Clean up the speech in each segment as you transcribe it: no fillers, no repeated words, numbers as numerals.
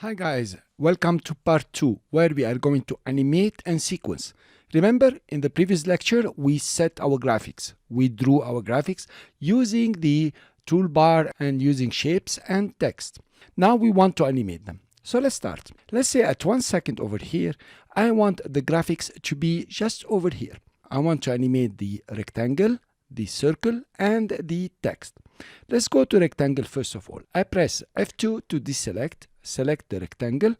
Hi guys, welcome to part 2 where we are going to animate and sequence. Remember, in the previous lecture we set our graphics. We drew our graphics using the toolbar and using shapes and text. Now we want to animate them. So let's start. Let's say at 1 second over here, I want the graphics to be just over here. I want to animate the rectangle, the circle, and the text. Let's go to rectangle first of all. I press F2 to deselect, select the rectangle,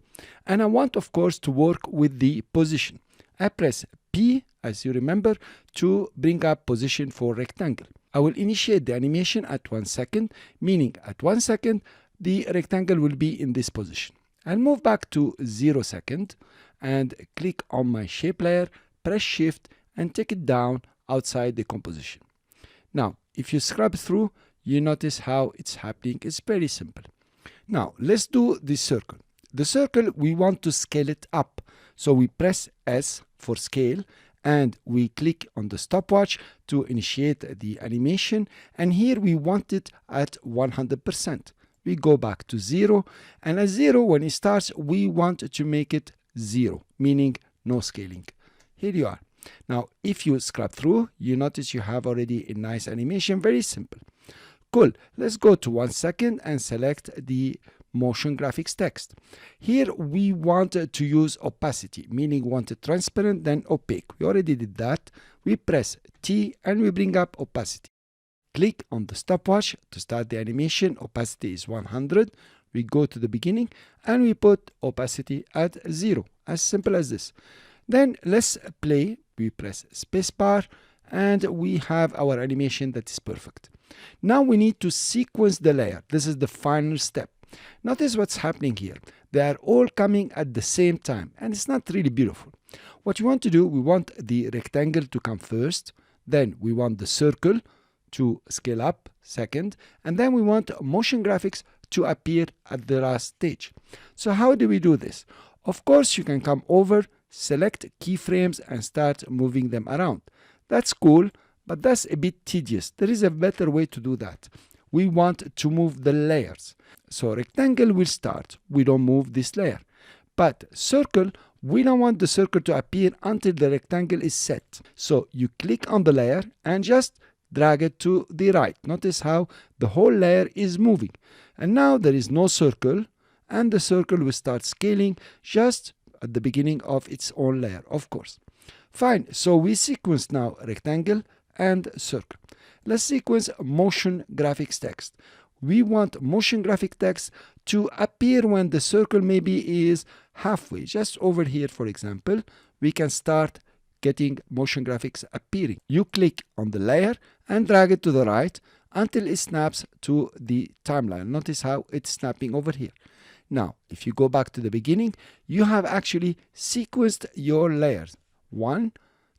and I want of course to work with the position. I press P, as you remember, to bring up position for rectangle. I will initiate the animation at 1 second, meaning at 1 second the rectangle will be in this position. I'll move back to 0 second and click on my shape layer, press shift and take it down outside the composition. Now if you scrub through, you notice how it's happening. It's very simple. Now let's do the circle. The circle, we want to scale it up. So we press S for scale and we click on the stopwatch to initiate the animation. And here we want it at 100%. We go back to 0, and at 0 when it starts, we want to make it 0, meaning no scaling. Here you are. Now if you scrub through, you notice you have already a nice animation. Very simple. Cool. Let's go to 1 second and select the motion graphics text. Here we want to use opacity, meaning want it transparent then opaque. We already did that. We press T and we bring up opacity. Click on the stopwatch to start the animation. Opacity is 100. We go to the beginning and we put opacity at 0. As simple as this. Then let's play. We press spacebar and we have our animation that is perfect. Now we need to sequence the layer. This is the final step. Notice what's happening here. They are all coming at the same time and it's not really beautiful. What we want to do, we want the rectangle to come first. Then we want the circle to scale up second. And then we want motion graphics to appear at the last stage. So how do we do this? Of course, you can come over, select keyframes and start moving them around. That's cool, but that's a bit tedious. There is a better way to do that. We want to move the layers. So rectangle will start. We don't move this layer. But circle, we don't want the circle to appear until the rectangle is set. So you click on the layer and just drag it to the right. Notice how the whole layer is moving. And now there is no circle, and the circle will start scaling just at the beginning of its own layer, of course. Fine, so we sequence now rectangle and circle. Let's sequence motion graphics text. We want motion graphic text to appear when the circle maybe is halfway, just over here for example. We can start getting motion graphics appearing. You click on the layer and drag it to the right until it snaps to the timeline. Notice how it's snapping over here. Now, if you go back to the beginning, you have actually sequenced your layers. 1,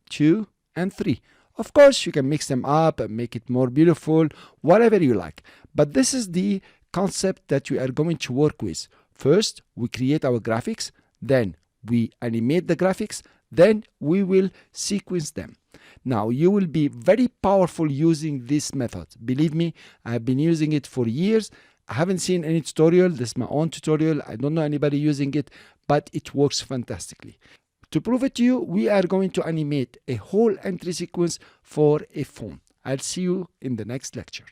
2, and 3. Of course, you can mix them up and make it more beautiful, whatever you like. But this is the concept that we are going to work with. First, we create our graphics, then we animate the graphics, then we will sequence them. Now, you will be very powerful using this method. Believe me, I have been using it for years. I haven't seen any tutorial. This is my own tutorial. I don't know anybody using it, but it works fantastically. To prove it to you, we are going to animate a whole entry sequence for a phone. I'll see you in the next lecture.